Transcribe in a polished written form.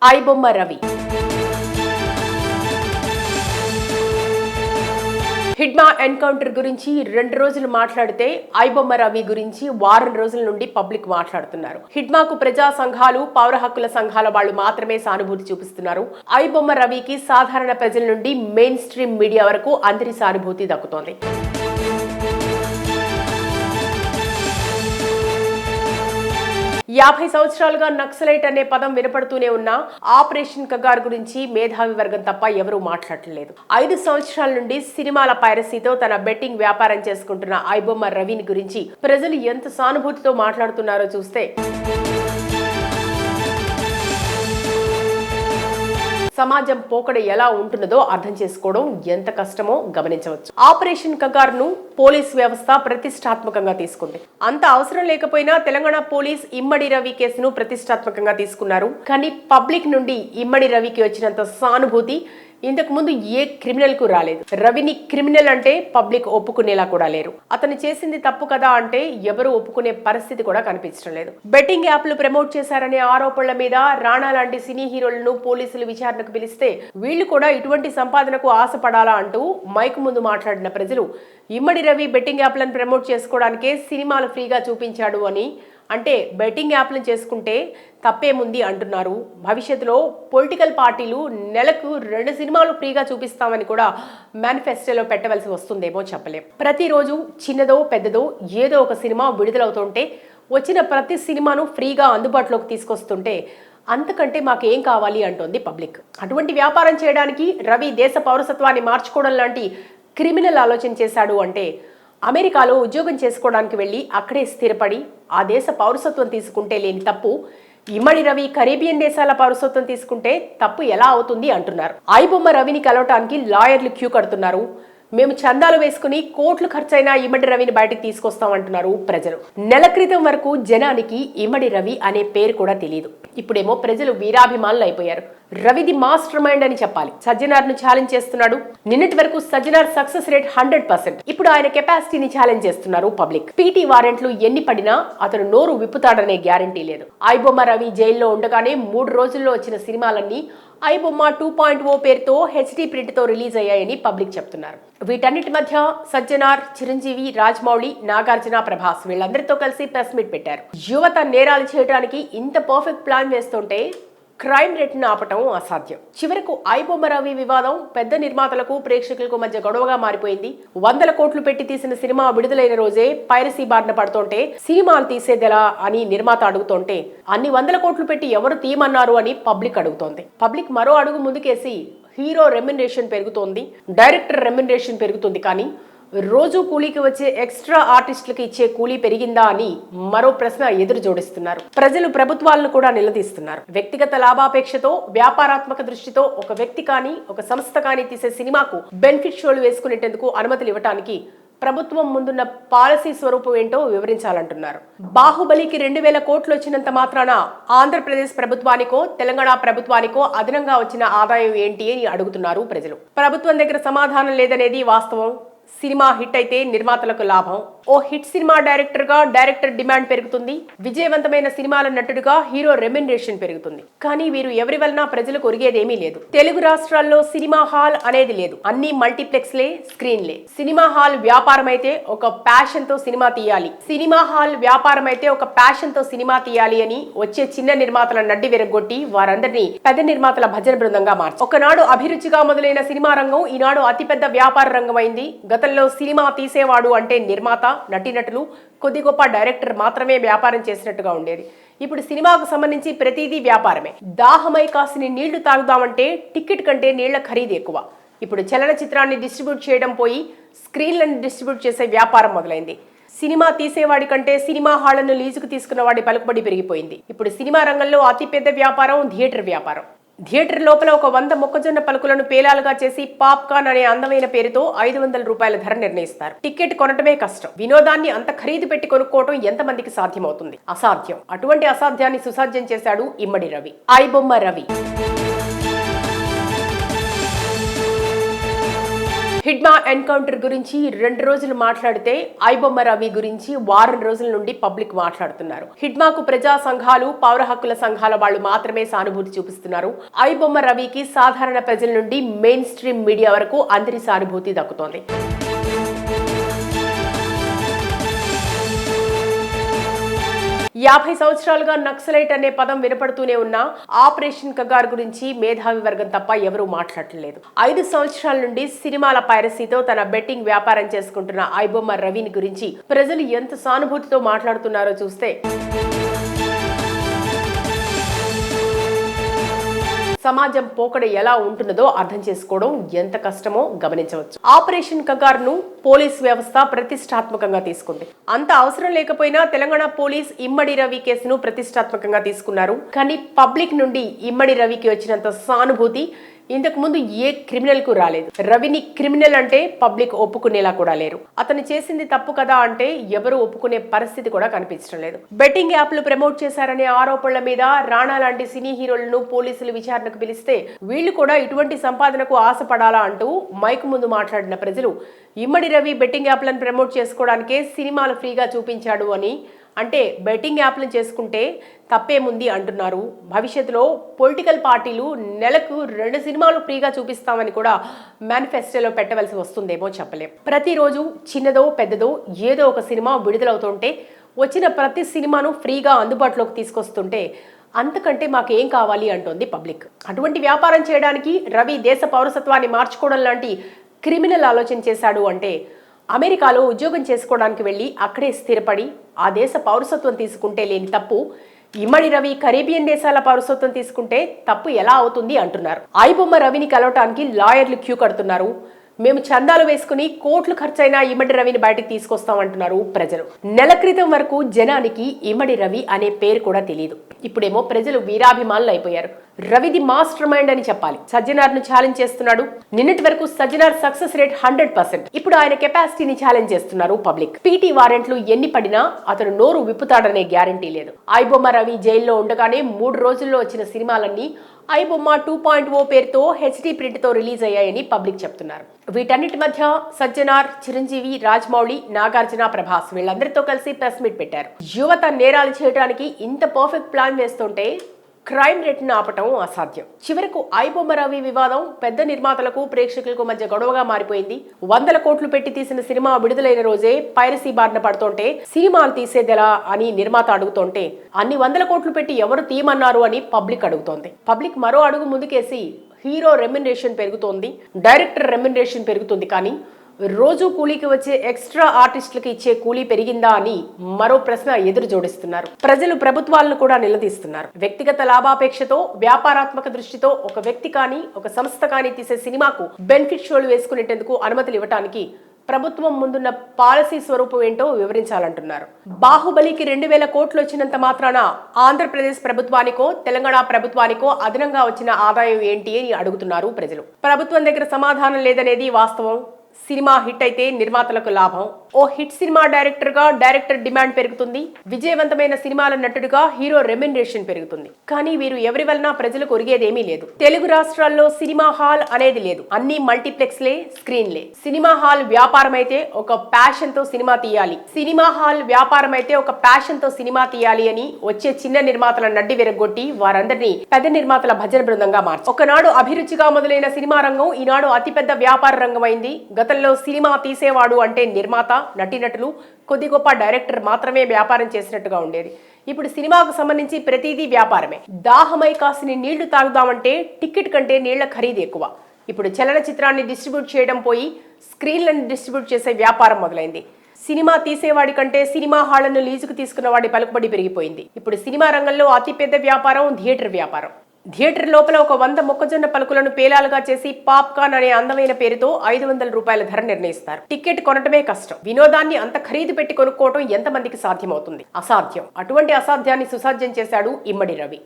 IBomma Ravi Hidma encounter గురించి 2 రోజులు మాట్లాడితే ఐబొమ్మ రవి గురించి వారం రోజుల నుండి పబ్లిక్ మాట్లాడుతున్నారు. హిడ్మాకు ప్రజా సంఘాలు, పౌర హక్కుల సంఘాల వాళ్ళు మాత్రమే సానుభూతి చూపిస్తున్నారు. ఐబొమ్మ రవికి సాధారణ ప్రజల నుండి మెయిన్ స్ట్రీమ్ మీడియా వరకు అందరి సానుభూతి దక్కుతోంది. 50 సంవత్సరాలుగా నక్సలైట్ అనే పదం వినపడుతూనే ఉన్న ఆపరేషన్ కగార్ గురించి మేధావి వర్గం తప్ప ఎవరూ మాట్లాడలేదు. 5 సంవత్సరాల నుండి సినిమాల పైరసీతో తన బెట్టింగ్ వ్యాపారం చేసుకుంటున్న ఐబొమ్మ రవిని గురించి ప్రజలు ఎంత సానుభూతితో మాట్లాడుతున్నారో చూస్తే సమాజం పోకడ ఎలా ఉంటున్నదో అర్థం చేసుకోవడం ఎంత కష్టమో గమనించవచ్చు. ఆపరేషన్ కగార్ ను పోలీస్ వ్యవస్థ ప్రతిష్టాత్మకంగా తీసుకుంది. అంత అవసరం లేకపోయినా తెలంగాణ పోలీస్ ఇమ్మడి రవి కేసును ప్రతిష్టాత్మకంగా తీసుకున్నారు. కానీ పబ్లిక్ నుండి ఇమ్మడి రవికి వచ్చినంత సానుభూతి ఇంతకు ముందు ఏ క్రిమినల్ కు రాలేదు. రవిని క్రిమినల్ అంటే పబ్లిక్ ఒప్పుకునేలా కూడా లేరు. అతను చేసింది తప్పు కదా అంటే ఎవరు ఒప్పుకునే పరిస్థితి కూడా కనిపించడం లేదు. బెట్టింగ్ యాప్లు ప్రమోట్ చేశారనే ఆరోపణల మీద రాణా లాంటి సినీ హీరోలను పోలీసులు విచారణకు పిలిస్తే వీళ్లు కూడా ఇటువంటి సంపాదనకు ఆశపడాలా అంటూ మైక్ ముందు మాట్లాడిన ప్రజలు ఇమ్మడి రవి బెట్టింగ్ యాప్లను ప్రమోట్ చేసుకోవడానికే సినిమాలు ఫ్రీగా చూపించాడు అని, అంటే బెట్టింగ్ యాప్లను చేసుకుంటే తప్పేముంది అంటున్నారు. భవిష్యత్తులో పొలిటికల్ పార్టీలు నెలకు 2 సినిమాలు ఫ్రీగా చూపిస్తామని కూడా మేనిఫెస్టోలో పెట్టవలసి వస్తుందేమో చెప్పలేం. ప్రతిరోజు చిన్నదో పెద్దదో ఏదో ఒక సినిమా విడుదలవుతుంటే వచ్చిన ప్రతి సినిమాను ఫ్రీగా అందుబాటులోకి తీసుకొస్తుంటే అంతకంటే మాకేం కావాలి అంటోంది పబ్లిక్. అటువంటి వ్యాపారం చేయడానికి రవి దేశ పౌరసత్వాన్ని మార్చుకోవడం లాంటి క్రిమినల్ ఆలోచన చేశాడు అంటే అమెరికాలో ఉద్యోగం చేసుకోవడానికి వెళ్ళి అక్కడే స్థిరపడి ఆ దేశ పౌరసత్వం తీసుకుంటే లేని తప్పు ఇమ్మడి రవి కరేబియన్ దేశాల పౌరసత్వం తీసుకుంటే తప్పు ఎలా అవుతుంది అంటున్నారు. ఐబొమ్మ రవిని కలవటానికి లాయర్లు క్యూ కడుతున్నారు. మేము చందాలు వేసుకుని కోట్లు ఖర్చైనా ఇమ్మడి రవిని బయటకు తీసుకొస్తామంటున్నారు ప్రజలు. నెల క్రితం వరకు జనానికి ఇమ్మడి రవి అనే పేరు కూడా తెలియదు. ఇప్పుడేమో ప్రజలు వీరాభిమానులు అయిపోయారు. రవిది మాస్టర్ మైండ్ అని చెప్పాలి. సజ్జనార్ ను ఛాలెంజ్ చేస్తున్నాడు. నిన్నటి వరకు సజ్జనార్ సక్సెస్ రేట్ 100%. ఇప్పుడు ఆయన కెపాసిటీని ఛాలెంజ్ చేస్తున్నారు పబ్లిక్. పీటీ వారెంట్లు ఎన్ని పడినా అతను నోరు విప్పుతాడనే గ్యారంటీ లేదు. ఐబొమ్మ రవి జైల్లో ఉండగానే 3 రోజుల్లో వచ్చిన సినిమాలన్నీ ఐబొమ్మ 2.0 పేరుతో హెచ్డి ప్రింట్ తో రిలీజ్ అయ్యాయని పబ్లిక్ చెప్తున్నారు. వీటన్నిటి మధ్య సజ్జనార్, చిరంజీవి, రాజమౌళి, నాగార్జున, ప్రభాస్ వీళ్ళందరితో కలిసి ప్రెస్ మీట్ పెట్టారు. యువత నేరాలు చేయడానికి ఇంత పర్ఫెక్ట్ ప్లాన్ వేస్తుంటే క్రైమ్ రేట్ను ఆపటం అసాధ్యం. చివరకు ఐబొమ్మ రవి వివాదం పెద్ద నిర్మాతలకు, ప్రేక్షకులకు మధ్య గొడవగా మారిపోయింది. 100 కోట్లు పెట్టి తీసిన సినిమా విడుదలైన రోజే పైరసీ బారిన పడుతుంటే సినిమాలు తీసేదెలా అని నిర్మాత అడుగుతుంటే అన్ని 100 కోట్లు పెట్టి ఎవరు తీయమన్నారు అని పబ్లిక్ అడుగుతోంది. పబ్లిక్ మరో అడుగు ముందుకేసి హీరో రెమ్యునరేషన్ పెరుగుతోంది, డైరెక్టర్ రెమ్యునరేషన్ పెరుగుతుంది, కానీ రోజు కూలీకి వచ్చే ఎక్స్ట్రా ఆర్టిస్టులకు ఇచ్చే కూలీ పెరిగిందా అని మరో ప్రశ్న ఎదురు జోడిస్తున్నారు. ప్రజలు ప్రభుత్వాలను కూడా నిలదీస్తున్నారు. వ్యక్తిగత లాభాపేక్షతో, వ్యాపారాత్మక దృష్టితో ఒక వ్యక్తి కానీ ఒక సంస్థ కానీ తీసే సినిమాకు బెనిఫిట్ షోలు వేసుకునేందుకు అనుమతులు ఇవ్వడానికి ప్రభుత్వం ముందున్న పాలసీ స్వరూపం ఏంటో వివరించాలంటున్నారు. బాహుబలికి 2000 కోట్లు వచ్చినంత మాత్రాన ఆంధ్రప్రదేశ్ ప్రభుత్వానికో తెలంగాణ ప్రభుత్వానికో అదనంగా వచ్చిన ఆదాయం ఏంటి అని అడుగుతున్నారు ప్రజలు. ప్రభుత్వం దగ్గర సమాధానం లేదనేది వాస్తవం. సినిమా హిట్ అయితే నిర్మాతలకు లాభం. ఓ హిట్ సినిమా డైరెక్టర్ గా డైరెక్టర్ డిమాండ్ పెరుగుతుంది. విజయవంతమైన సినిమాల నటుడుగా హీరో రెమ్యునరేషన్ పెరుగుతుంది. కానీ వీరు ఎవరి వలన ప్రజలకు ఒరిగేదేమీ లేదు. తెలుగు రాష్ట్రాల్లో సినిమా హాల్ అనేది లేదు. అన్ని మల్టీప్లెక్స్లే, స్క్రీన్లే. సినిమా హాల్ వ్యాపారం అయితే ఒక ప్యాషన్ తో సినిమా తీయాలి. సినిమా హాల్ వ్యాపారం అయితే ఒక ప్యాషన్ తో సినిమా తీయాలి అని వచ్చే చిన్న నిర్మాతల నడ్డి విరగొట్టి వారందరినీ పెద్ద నిర్మాతల భజన బృందంగా మార్చి ఒకనాడు అభిరుచిగా మొదలైన సినిమా రంగం ఈనాడు అతిపెద్ద వ్యాపార రంగం అయింది. గతంలో సినిమా తీసేవాడు అంటే నిర్మాత, నటీనటులు, కొద్ది గొప్ప డైరెక్టర్ మాత్రమే వ్యాపారం చేసినట్టుగా ఉండేది. ఇప్పుడు సినిమాకు సంబంధించి ప్రతిదీ వ్యాపారమే. దాహమై కాసిని నీళ్లు తాగుదామంటే టికెట్ కంటే నీళ్ల ఖరీదు ఎక్కువ. ఇప్పుడు చలనచిత్రాన్ని డిస్ట్రిబ్యూట్ చేయడం పోయి స్క్రీన్లను డిస్ట్రిబ్యూట్ చేసే వ్యాపారం మొదలైంది. సినిమా తీసేవాడి కంటే సినిమా హాళ్లను లీజుకు తీసుకున్న వాడి పలుకుబడి పెరిగిపోయింది. ఇప్పుడు సినిమా రంగంలో అతిపెద్ద వ్యాపారం థియేటర్ వ్యాపారం. థియేటర్ లోపల ఒక 100 మొక్కజొన్న పలుకులను పేలాలుగా చేసి పాప్కార్న్ అనే అందమైన పేరుతో 500 రూపాయల ధర నిర్ణయిస్తారు. టికెట్ కొనటమే కష్టం. వినోదాన్ని అంత ఖరీదు పెట్టి కొనుక్కోవటం ఎంతమందికి సాధ్యమవుతుంది? అసాధ్యం. అటువంటి అసాధ్యాన్ని సుసాధ్యం చేశాడు ఇమ్మడి రవి. ఐబొమ్మ రవి హిడ్మా ఎన్కౌంటర్ గురించి 2 రోజులు మాట్లాడితే ఐబొమ్మ రవి గురించి వారం రోజుల నుండి పబ్లిక్ మాట్లాడుతున్నారు. హిడ్మాకు ప్రజా సంఘాలు, పౌర హక్కుల సంఘాల వాళ్ళు మాత్రమే సానుభూతి చూపిస్తున్నారు. ఐబొమ్మ రవికి సాధారణ ప్రజల నుండి మెయిన్ స్ట్రీమ్ మీడియా వరకు అందరి సానుభూతి దక్కుతోంది. 50 సంవత్సరాలుగా నక్సలైట్ అనే పదం వినపడుతూనే ఉన్నా ఆపరేషన్ కగార్ గురించి మేధావి వర్గం తప్ప ఎవరూ మాట్లాడలేదు. 5 సంవత్సరాల నుండి సినిమాల పైరసీతో తన బెట్టింగ్ వ్యాపారం చేసుకుంటున్న ఐబొమ్మ రవిని గురించి ప్రజలు ఎంత సానుభూతితో మాట్లాడుతున్నారో చూస్తే సమాజం పోకడ ఎలా ఉంటున్నదో అర్థం చేసుకోవడం ఎంత కష్టమో గమనించవచ్చు. ఆపరేషన్ కగార్ ను పోలీస్ వ్యవస్థ ప్రతిష్టాత్మకంగా తీసుకుంది. అంత అవసరం లేకపోయినా తెలంగాణ పోలీస్ ఇమ్మడి రవి కేసును ప్రతిష్టాత్మకంగా తీసుకున్నారు. కానీ పబ్లిక్ నుండి ఇమ్మడి రవికి వచ్చినంత సానుభూతి ఇంతకు ముందు ఏ క్రిమినల్ కు రాలేదు. రవిని క్రిమినల్ అంటే పబ్లిక్ ఒప్పుకునేలా కూడా లేరు. అతను చేసింది తప్పు కదా అంటే ఎవరు ఒప్పుకునే పరిస్థితి కూడా కనిపించడం లేదు. బెట్టింగ్ యాప్లు ప్రమోట్ చేశారనే ఆరోపణల మీద రాణా లాంటి సినీ హీరోలను పోలీసులు విచారణకు పిలిస్తే వీళ్లు కూడా ఇటువంటి సంపాదనకు ఆశపడాలా అంటూ మైకు ముందు మాట్లాడిన ప్రజలు ఇమ్మడి రవి బెట్టింగ్ యాప్లను ప్రమోట్ చేసుకోవడానికే సినిమాలు ఫ్రీగా చూపించాడు అని, అంటే బెట్టింగ్ యాప్లను చేసుకుంటే తప్పేముంది అంటున్నారు. భవిష్యత్తులో పొలిటికల్ పార్టీలు నెలకు 2 సినిమాలు ఫ్రీగా చూపిస్తామని కూడా మేనిఫెస్టోలో పెట్టవలసి వస్తుందేమో చెప్పలేం. ప్రతిరోజు చిన్నదో పెద్దదో ఏదో ఒక సినిమా విడుదలవుతుంటే వచ్చిన ప్రతి సినిమాను ఫ్రీగా అందుబాటులోకి తీసుకొస్తుంటే అంతకంటే మాకేం కావాలి అంటోంది పబ్లిక్. అటువంటి వ్యాపారం చేయడానికి రవి దేశ పౌరసత్వాన్ని మార్చుకోవడం లాంటి క్రిమినల్ ఆలోచన చేశాడు అంటే అమెరికాలో ఉద్యోగం చేసుకోవడానికి వెళ్ళి అక్కడే స్థిరపడి ఆ దేశ పౌరసత్వం తీసుకుంటే లేని తప్పు ఇమ్మడి రవి కరేబియన్ దేశాల పౌరసత్వం తీసుకుంటే తప్పు ఎలా అవుతుంది అంటున్నారు. ఐబొమ్మ రవిని కలవటానికి లాయర్లు క్యూ కడుతున్నారు. మేము చందాలు వేసుకుని కోట్లు ఖర్చైనా ఇమ్మడి రవిని బయటకు తీసుకొస్తామంటున్నారు ప్రజలు. నెల క్రితం వరకు జనానికి ఇమ్మడి రవి అనే పేరు కూడా తెలియదు. ఇప్పుడేమో ప్రజలు వీరాభిమానులు అయిపోయారు. రవిది మాస్టర్ మైండ్ అని చెప్పాలి. సజ్జనార్ ను ఛాలెంజ్ చేస్తున్నాడు. నిన్నటి వరకు సజ్జనార్ సక్సెస్ రేట్ 100%. ఇప్పుడు ఆయన కెపాసిటీని ఛాలెంజ్ చేస్తున్నారు పబ్లిక్. పీటీ వారెంట్లు ఎన్ని పడినా అతను నోరు విప్పుతాడనే గ్యారంటీ లేదు. ఐబొమ్మ రవి జైల్లో ఉండగానే 3 రోజుల్లో వచ్చిన సినిమాలన్నీ ఐబొమ్మ 2.0 పేరుతో హెచ్డి ప్రింట్ తో రిలీజ్ అయ్యాయని పబ్లిక్ చెప్తున్నారు. వీటన్నిటి మధ్య సజ్జనార్, చిరంజీవి, రాజమౌళి, నాగార్జున, ప్రభాస్ వీళ్ళందరితో కలిసి ప్రెస్ మీట్ పెట్టారు. యువత నేరాలు చేయడానికి ఇంత పర్ఫెక్ట్ ప్లాన్ వేస్తుంటే క్రైమ్ రేట్ను ఆపటం అసాధ్యం. చివరకు ఐబొమ్మ రవి వివాదం పెద్ద నిర్మాతలకు, ప్రేక్షకులకు మధ్య గొడవగా మారిపోయింది. 100 కోట్లు పెట్టి తీసిన సినిమా విడుదలైన రోజే పైరసీ బారిన పడుతుంటే సినిమాలు తీసేదెలా అని నిర్మాత అడుగుతుంటే అన్ని 100 కోట్లు పెట్టి ఎవరు తీయమన్నారు అని పబ్లిక్ అడుగుతోంది. పబ్లిక్ మరో అడుగు ముందుకేసి హీరో రెమ్యునరేషన్ పెరుగుతోంది, డైరెక్టర్ రెమ్యునరేషన్ పెరుగుతుంది, కానీ రోజు కూలీకి వచ్చే ఎక్స్ట్రా ఆర్టిస్టులకు ఇచ్చే కూలీ పెరిగిందా అని మరో ప్రశ్న ఎదురు జోడిస్తున్నారు. ప్రజలు ప్రభుత్వాలను కూడా నిలదీస్తున్నారు. వ్యక్తిగత లాభాపేక్షతో, వ్యాపారాత్మక దృష్టితో ఒక వ్యక్తి కానీ ఒక సంస్థ కానీ తీసే సినిమాకు బెనిఫిట్ షోలు వేసుకునేందుకు అనుమతులు ఇవ్వడానికి ప్రభుత్వం ముందున్న పాలసీ స్వరూపం ఏంటో వివరించాలంటున్నారు. బాహుబలికి 2000 కోట్లు వచ్చినంత మాత్రాన ఆంధ్రప్రదేశ్ ప్రభుత్వానికో తెలంగాణ ప్రభుత్వానికో అదనంగా వచ్చిన ఆదాయం ఏంటి అని అడుగుతున్నారు ప్రజలు. ప్రభుత్వం దగ్గర సమాధానం లేదనేది వాస్తవం. సినిమా హిట్ అయితే నిర్మాతలకు లాభం. ఓ హిట్ సినిమా డైరెక్టర్ డిమాండ్ పెరుగుతుంది. విజయవంతమైన సినిమాల నటుడిగా హీరో రెమ్యునరేషన్ పెరుగుతుంది. కానీ వీరు ఎవరి వలన ప్రజలకు ఒరిగేదేమీ లేదు. తెలుగు రాష్ట్రాల్లో సినిమా హాల్ అనేది లేదు. అన్ని మల్టీప్లెక్స్లే, స్క్రీన్లే. సినిమా హాల్ వ్యాపారం అయితే ఒక ప్యాషన్ తో సినిమా తీయాలి. అని వచ్చే చిన్న నిర్మాతల నడ్డి విరగొట్టి వారందరినీ పెద్ద నిర్మాతల భజన బృందంగా మార్చి ఒకనాడు అభిరుచిగా మొదలైన సినిమా రంగం ఈనాడు అతిపెద్ద వ్యాపార రంగమైంది. గతంలో సినిమా తీసేవాడు అంటే నిర్మాత, నటీనటులు, కొద్ది గొప్ప డైరెక్టర్ మాత్రమే వ్యాపారం చేసినట్టుగా ఉండేది. ఇప్పుడు సినిమాకు సంబంధించి ప్రతిదీ వ్యాపారమే. దాహమై కాసిని నీళ్లు తాగుదామంటే టికెట్ కంటే నీళ్ల ఖరీదు ఎక్కువ. ఇప్పుడు చలనచిత్రాన్ని డిస్ట్రిబ్యూట్ చేయడం పోయి స్క్రీన్లను డిస్ట్రిబ్యూట్ చేసే వ్యాపారం మొదలైంది. సినిమా తీసేవాడి కంటే సినిమా హాళ్లను లీజుకు తీసుకున్న వాడి పలుకుబడి పెరిగిపోయింది. ఇప్పుడు సినిమా రంగంలో అతిపెద్ద వ్యాపారం థియేటర్ వ్యాపారం. థియేటర్ లోపల ఒక 100 మొక్కజొన్న పలుకులను పేలాలుగా చేసి పాప్కార్న్ అనే అందమైన పేరుతో 500 రూపాయల ధర నిర్ణయిస్తారు. టికెట్ కొనటమే కష్టం. వినోదాన్ని అంత ఖరీదు పెట్టి కొనుక్కోవటం ఎంతమందికి సాధ్యమవుతుంది? అసాధ్యం. అటువంటి అసాధ్యాన్ని సుసాధ్యం చేశాడు ఇమ్మడి రవి.